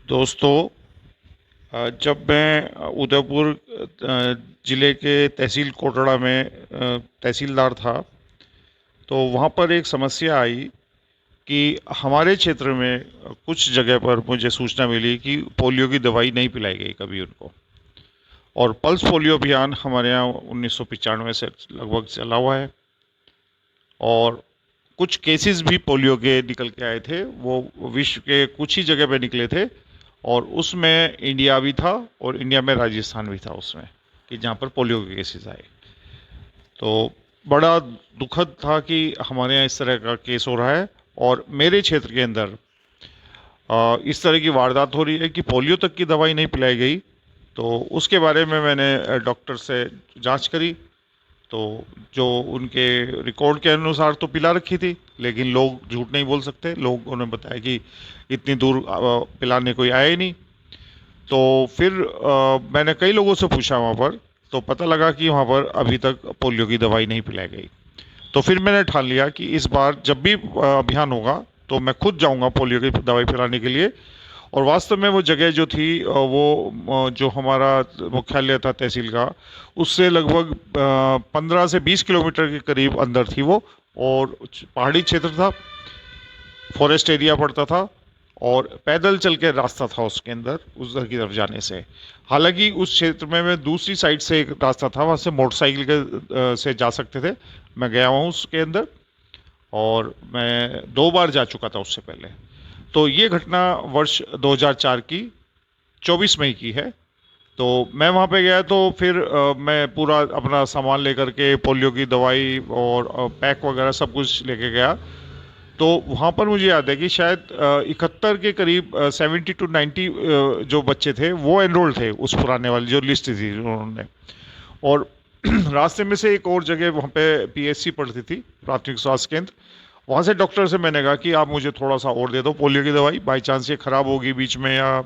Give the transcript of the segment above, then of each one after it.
दोस्तों, जब मैं उदयपुर ज़िले के तहसील कोटड़ा में तहसीलदार था, तो वहाँ पर एक समस्या आई कि हमारे क्षेत्र में कुछ जगह पर मुझे सूचना मिली कि पोलियो की दवाई नहीं पिलाई गई कभी उनको। और पल्स पोलियो अभियान हमारे यहाँ 1995 से लगभग चला हुआ है। और कुछ केसेस भी पोलियो के निकल के आए थे, वो विश्व के कुछ ही जगह पे निकले थे। और उसमें इंडिया भी था, और इंडिया में राजस्थान भी था उसमें, कि जहाँ पर पोलियो के केसेस आए। तो बड़ा दुखद था कि हमारे यहाँ इस तरह का केस हो रहा है। और मेरे क्षेत्र के अंदर इस तरह की वारदात हो रही है कि पोलियो तक की दवाई नहीं पिलाई गई। तो उसके बारे में मैंने डॉक्टर से जांच करी। तो जो उनके रिकॉर्ड के अनुसार तो पिला रखी थी, लेकिन लोग झूठ नहीं बोल सकते। लोग उन्हें बताया कि इतनी दूर पिलाने कोई आया ही नहीं। तो फिर मैंने कई लोगों से पूछा वहाँ पर, तो पता लगा कि वहाँ पर अभी तक पोलियो की दवाई नहीं पिलाई गई। तो फिर मैंने ठान लिया कि इस बार जब भी अभियान होगा तो मैं खुद जाऊंगा पोलियो की दवाई पिलाने के लिए। और वास्तव में वो जगह जो थी, जो हमारा मुख्यालय था तहसील का, उससे लगभग 15 से 20 किलोमीटर के करीब अंदर थी वो। और पहाड़ी क्षेत्र था, फॉरेस्ट एरिया पड़ता था, और पैदल चल के रास्ता था उसके अंदर, उस घर की तरफ जाने से। हालांकि उस क्षेत्र में मैं दूसरी साइड से एक रास्ता था, वहाँ से मोटरसाइकिल के से जा सकते थे। मैं गया हूँ उसके अंदर, और मैं 2 बार जा चुका था उससे पहले। तो ये घटना वर्ष 2004 की 24 मई की है। तो मैं वहाँ पे गया, तो फिर मैं पूरा अपना सामान लेकर के पोलियो की दवाई और पैक वगैरह सब कुछ लेके गया। तो वहाँ पर मुझे याद है कि शायद 71 के करीब 70 to 90 जो बच्चे थे वो एनरोल थे उस पुराने वाली जो लिस्ट थी उन्होंने। और रास्ते में से एक और जगह वहाँ पे पीएचसी पड़ती थी, प्राथमिक स्वास्थ्य केंद्र। वहाँ से डॉक्टर से मैंने कहा कि आप मुझे थोड़ा सा और दे दो पोलियो की दवाई, बाई चांस ये ख़राब होगी बीच में, या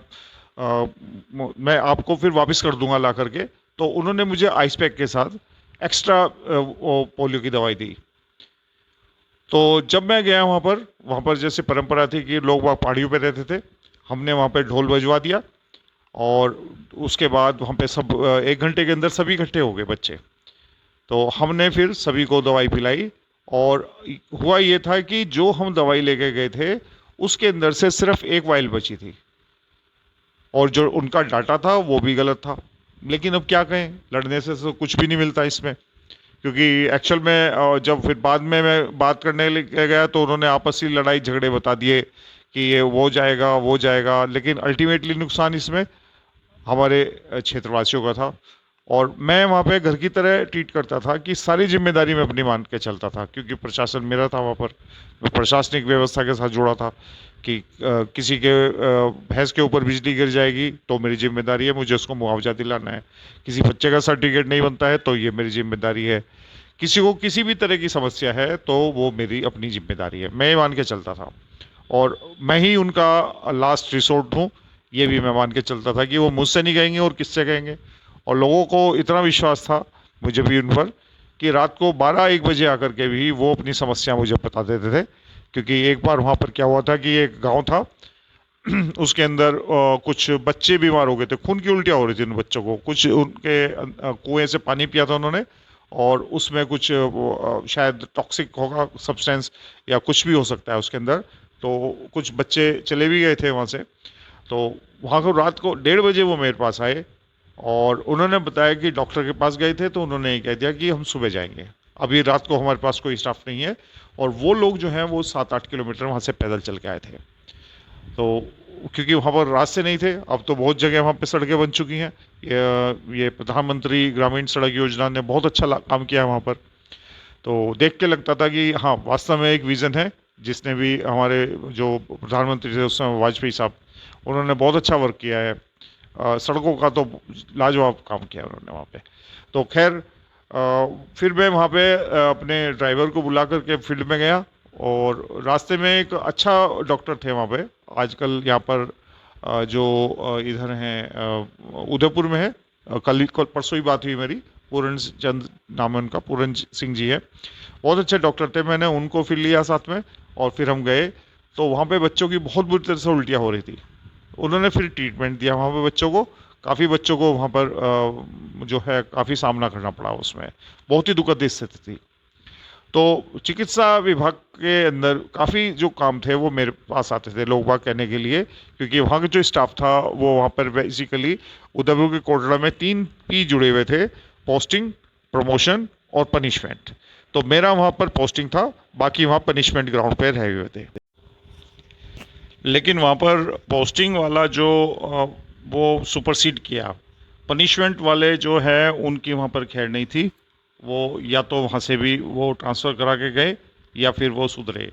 मैं आपको फिर वापस कर दूंगा ला करके। तो उन्होंने मुझे आइस पैक के साथ एक्स्ट्रा पोलियो की दवाई दी। तो जब मैं गया वहाँ पर जैसे परंपरा थी कि लोग वहाँ पहाड़ियों पे रहते थे, हमने वहाँ पे ढोल बजवा दिया। और उसके बाद वहाँ पे सब 1 घंटे के अंदर सभी इकट्ठे हो गए बच्चे। तो हमने फिर सभी को दवाई पिलाई। और हुआ ये था कि जो हम दवाई लेके गए थे, उसके अंदर से सिर्फ एक वाइल बची थी, और जो उनका डाटा था वो भी गलत था। लेकिन अब क्या कहें, लड़ने से तो कुछ भी नहीं मिलता इसमें। क्योंकि एक्चुअल में जब फिर बाद में मैं बात करने गया, तो उन्होंने आपसी लड़ाई झगड़े बता दिए कि ये वो जाएगा वो जाएगा, लेकिन अल्टीमेटली नुकसान इसमें हमारे क्षेत्रवासियों का था। और मैं वहाँ पे घर की तरह ट्रीट करता था कि सारी जिम्मेदारी मैं अपनी मान के चलता था, क्योंकि प्रशासन मेरा था वहाँ पर। मैं प्रशासनिक व्यवस्था के साथ जुड़ा था कि किसी के भैंस के ऊपर बिजली गिर जाएगी तो मेरी जिम्मेदारी है, मुझे उसको मुआवजा दिलाना है। किसी बच्चे का सर्टिफिकेट नहीं बनता है तो ये मेरी जिम्मेदारी है। किसी को किसी भी तरह की समस्या है तो वो मेरी अपनी जिम्मेदारी है, मैं ये मान के चलता था। और मैं ही उनका लास्ट रिसोर्ट हूँ, ये भी मैं मान के चलता था कि वो मुझसे नहीं कहेंगे और किससे कहेंगे। और लोगों को इतना विश्वास था मुझे भी उन पर, कि रात को 12-1 बजे आकर के भी वो अपनी समस्या मुझे बता देते थे। क्योंकि एक बार वहाँ पर क्या हुआ था कि एक गांव था, उसके अंदर कुछ बच्चे बीमार हो गए थे, खून की उल्टियाँ हो रही थी उन बच्चों को। कुछ उनके कुएं से पानी पिया था उन्होंने, और उसमें कुछ शायद टॉक्सिक होगा सब्सटेंस, या कुछ भी हो सकता है उसके अंदर। तो कुछ बच्चे चले भी गए थे वहाँ से। तो वहाँ को रात को 1:30 बजे वो मेरे पास आए, और उन्होंने बताया कि डॉक्टर के पास गए थे, तो उन्होंने ये कह दिया कि हम सुबह जाएंगे, अभी रात को हमारे पास कोई स्टाफ नहीं है। और वो लोग जो हैं वो 7-8 किलोमीटर वहाँ से पैदल चल के आए थे। तो क्योंकि वहाँ पर रास्ते नहीं थे, अब तो बहुत जगह वहाँ पे सड़कें बन चुकी हैं। ये प्रधानमंत्री ग्रामीण सड़क योजना ने बहुत अच्छा काम किया है वहाँ पर। तो देख के लगता था कि हाँ, वास्तव में एक विज़न है, जिसने भी हमारे जो प्रधानमंत्री थे उस समय वाजपेयी साहब, उन्होंने बहुत अच्छा वर्क किया है। सड़कों का तो लाजवाब काम किया उन्होंने वहाँ पे। तो खैर, फिर मैं वहाँ पे अपने ड्राइवर को बुला करके फील्ड में गया। और रास्ते में एक अच्छा डॉक्टर थे वहाँ पे, आजकल यहाँ पर जो इधर हैं, उदयपुर में है। कल परसों ही बात हुई मेरी, पूर्ण चंद नाम है उनका, पूर्ण सिंह जी है। बहुत अच्छे डॉक्टर थे, मैंने उनको फिर लिया साथ में, और फिर हम गए। तो वहाँ पे बच्चों की बहुत बुरी तरह से उल्टियाँ हो रही थी। उन्होंने फिर ट्रीटमेंट दिया वहाँ पे बच्चों को। काफ़ी बच्चों को वहाँ पर जो है काफ़ी सामना करना पड़ा उसमें, बहुत ही दुखद स्थिति थी। तो चिकित्सा विभाग के अंदर काफ़ी जो काम थे वो मेरे पास आते थे लोग बाग कहने के लिए, क्योंकि वहाँ का जो स्टाफ था वो वहाँ पर बेसिकली उदयपुर के कोटड़ा में 3 पी जुड़े हुए थे: पोस्टिंग, प्रमोशन और पनिशमेंट। तो मेरा वहाँ पर पोस्टिंग था, बाकी वहाँ पनिशमेंट ग्राउंड पे रहे हुए थे। लेकिन वहाँ पर पोस्टिंग वाला जो वो सुपरसीड किया, पनिशमेंट वाले जो है उनकी वहाँ पर खैर नहीं थी। वो या तो वहाँ से भी वो ट्रांसफ़र करा के गए या फिर वो सुधरे।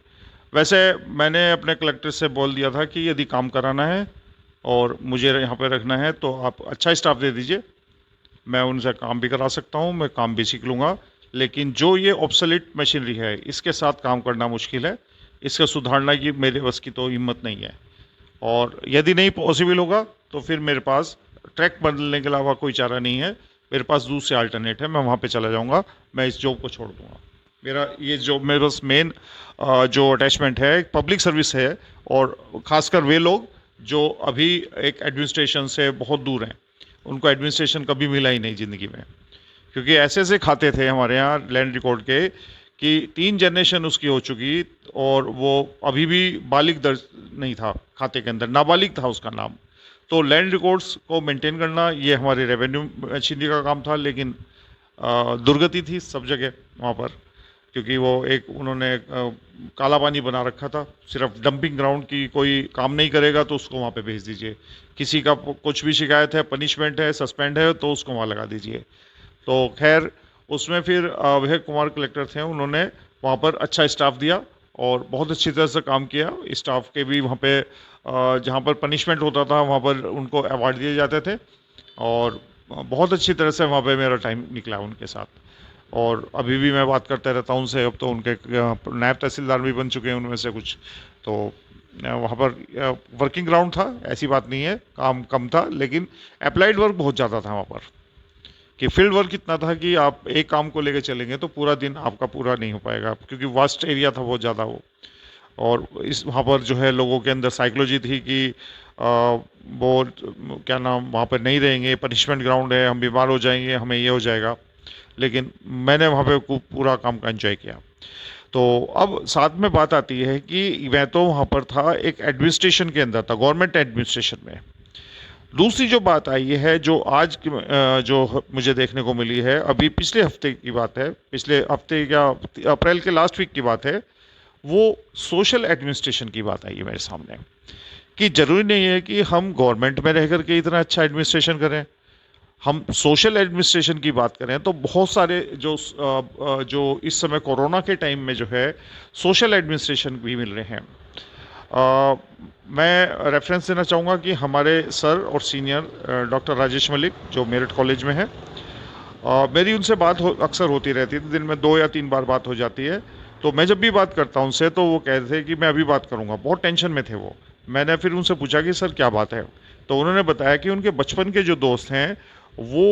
वैसे मैंने अपने कलेक्टर से बोल दिया था कि यदि काम कराना है और मुझे यहाँ पे रखना है तो आप अच्छा स्टाफ दे दीजिए, मैं उनसे काम भी करा सकता हूँ, मैं काम भी सीख लूँगा। लेकिन जो ये ऑब्सोलीट मशीनरी है इसके साथ काम करना मुश्किल है, इसका सुधारना की मेरे बस की तो हिम्मत नहीं है। और यदि नहीं पॉसिबल होगा तो फिर मेरे पास ट्रैक बदलने के अलावा कोई चारा नहीं है। मेरे पास दूसरे अल्टरनेट है, मैं वहाँ पे चला जाऊँगा, मैं इस जॉब को छोड़ दूँगा। मेरा ये जॉब मेरे पास मेन जो अटैचमेंट है पब्लिक सर्विस है, और ख़ासकर वे लोग जो अभी एक एडमिनिस्ट्रेशन से बहुत दूर हैं, उनको एडमिनिस्ट्रेशन कभी मिला ही नहीं ज़िंदगी में। क्योंकि ऐसे-ऐसे खाते थे हमारे यहाँ लैंड रिकॉर्ड के कि 3 जनरेशन उसकी हो चुकी और वो अभी भी बालिग दर्ज नहीं था खाते के अंदर, नाबालिग था उसका नाम। तो लैंड रिकॉर्ड्स को मेंटेन करना ये हमारे रेवेन्यू मशीनरी का काम था, लेकिन दुर्गति थी सब जगह वहाँ पर, क्योंकि वो एक उन्होंने काला पानी बना रखा था। सिर्फ डंपिंग ग्राउंड की कोई काम नहीं करेगा तो उसको वहाँ पे भेज दीजिए, किसी का कुछ भी शिकायत है, पनिशमेंट है, सस्पेंड है तो उसको वहाँ लगा दीजिए। तो खैर उसमें फिर विवेक कुमार कलेक्टर थे, उन्होंने वहाँ पर अच्छा स्टाफ दिया और बहुत अच्छी तरह से काम किया। स्टाफ के भी वहाँ पे जहाँ पर पनिशमेंट होता था वहाँ पर उनको अवार्ड दिए जाते थे, और बहुत अच्छी तरह से वहाँ पे मेरा टाइम निकला उनके साथ। और अभी भी मैं बात करता रहता हूँ उनसे। अब तो उनके नायब तहसीलदार भी बन चुके हैं उनमें से कुछ। तो वहाँ पर वर्किंग ग्राउंड था, ऐसी बात नहीं है, काम कम था, लेकिन अप्लाइड वर्क बहुत ज़्यादा था वहाँ पर। कि फील्ड वर्क इतना था कि आप एक काम को लेके चलेंगे तो पूरा दिन आपका पूरा नहीं हो पाएगा, क्योंकि वास्ट एरिया था बहुत ज़्यादा वो। और इस वहाँ पर जो है लोगों के अंदर साइकोलॉजी थी कि वो क्या नाम वहाँ पर नहीं रहेंगे, पनिशमेंट ग्राउंड है, हम बीमार हो जाएंगे, हमें ये हो जाएगा। लेकिन मैंने वहाँ पे पूरा काम का एंजॉय किया। तो अब साथ में बात आती है कि मैं तो वहाँ पर था एक एडमिनिस्ट्रेशन के अंदर था, गवर्नमेंट एडमिनिस्ट्रेशन में। दूसरी जो बात आई है जो आज की जो मुझे देखने को मिली है, अभी पिछले हफ्ते की बात है, पिछले हफ्ते या अप्रैल के लास्ट वीक की बात है, वो सोशल एडमिनिस्ट्रेशन की बात आई है मेरे सामने। कि ज़रूरी नहीं है कि हम गवर्नमेंट में रह कर के इतना अच्छा एडमिनिस्ट्रेशन करें। हम सोशल एडमिनिस्ट्रेशन की बात करें तो बहुत सारे जो इस समय कोरोना के टाइम में जो है सोशल एडमिनिस्ट्रेशन भी मिल रहे हैं। मैं रेफरेंस देना चाहूँगा कि हमारे सर और सीनियर डॉक्टर राजेश मलिक जो मेरठ कॉलेज में है, मेरी उनसे बात अक्सर होती रहती है, दिन में 2 या 3 बार बात हो जाती है। तो मैं जब भी बात करता हूँ उनसे तो वो कहते थे कि मैं अभी बात करूँगा, बहुत टेंशन में थे वो। मैंने फिर उनसे पूछा कि सर क्या बात है? तो उन्होंने बताया कि उनके बचपन के जो दोस्त हैं वो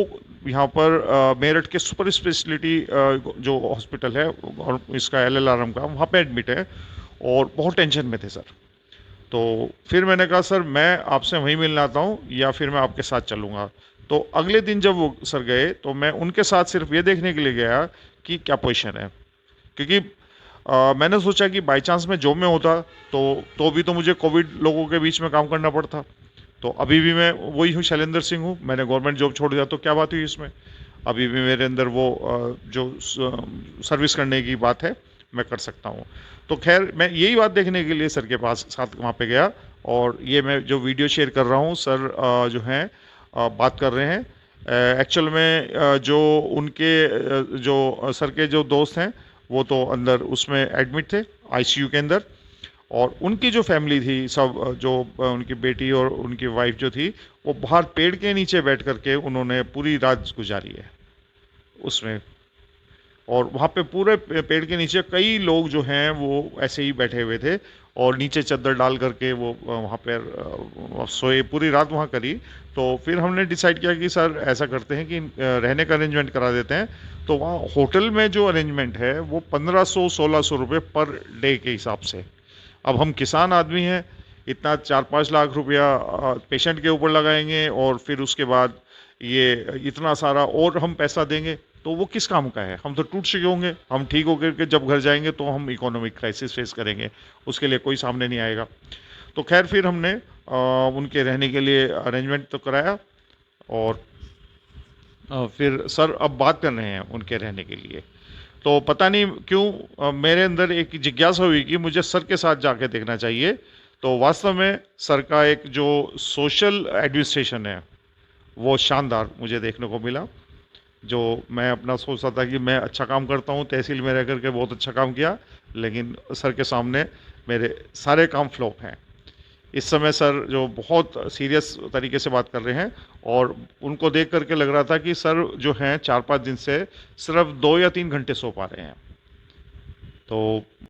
यहाँ पर मेरठ के सुपर स्पेशलिटी जो हॉस्पिटल है और इसका LLRM का, वहाँ पे एडमिट है और बहुत टेंशन में थे सर। तो फिर मैंने कहा सर मैं आपसे वहीं मिलने आता हूँ या फिर मैं आपके साथ चलूँगा। तो अगले दिन जब वो सर गए तो मैं उनके साथ सिर्फ ये देखने के लिए गया कि क्या पोजीशन है, क्योंकि मैंने सोचा कि बाई चांस मैं जॉब में होता तो भी तो मुझे कोविड लोगों के बीच में काम करना पड़ता। तो अभी भी मैं वही हूँ, शैलेंद्र सिंह हूँ, मैंने गवर्नमेंट जॉब छोड़ दिया तो क्या बात हुई इसमें? अभी भी मेरे अंदर वो जो सर्विस करने की बात है मैं कर सकता हूँ। तो खैर मैं यही बात देखने के लिए सर के पास साथ वहाँ पे गया, और ये मैं जो वीडियो शेयर कर रहा हूँ सर जो हैं बात कर रहे हैं एक्चुअल में जो उनके जो सर के जो दोस्त हैं वो तो अंदर उसमें एडमिट थे ICU के अंदर, और उनकी जो फैमिली थी सब जो उनकी बेटी और उनकी वाइफ जो थी वो बाहर पेड़ के नीचे बैठ करके उन्होंने पूरी रात गुजारी है उसमें। और वहाँ पे पूरे पेड़ के नीचे कई लोग जो हैं वो ऐसे ही बैठे हुए थे और नीचे चादर डाल करके वो वहाँ पर सोए, पूरी रात वहाँ करी। तो फिर हमने डिसाइड किया कि सर ऐसा करते हैं कि रहने का अरेंजमेंट करा देते हैं। तो वहाँ होटल में जो अरेंजमेंट है वो 1500-1600 रुपये पर डे के हिसाब से। अब हम किसान आदमी हैं, इतना 4-5 लाख रुपया पेशेंट के ऊपर लगाएंगे और फिर उसके बाद ये इतना सारा और हम पैसा देंगे, तो वो किस काम का है? हम तो टूट चुके होंगे। हम ठीक होकर के जब घर जाएंगे तो हम इकोनॉमिक क्राइसिस फेस करेंगे, उसके लिए कोई सामने नहीं आएगा। तो खैर फिर हमने उनके रहने के लिए अरेंजमेंट तो कराया और फिर सर अब बात कर रहे हैं उनके रहने के लिए। तो पता नहीं क्यों मेरे अंदर एक जिज्ञासा हुई कि मुझे सर के साथ जाके देखना चाहिए। तो वास्तव में सर का एक जो सोशल एडमिनिस्ट्रेशन है वो शानदार मुझे देखने को मिला। जो मैं अपना सोचता था कि मैं अच्छा काम करता हूँ, तहसील में रह करके बहुत अच्छा काम किया, लेकिन सर के सामने मेरे सारे काम फ्लॉप हैं। इस समय सर जो बहुत सीरियस तरीके से बात कर रहे हैं और उनको देख करके लग रहा था कि सर जो हैं 4-5 दिन से सिर्फ 2 या 3 घंटे सो पा रहे हैं। तो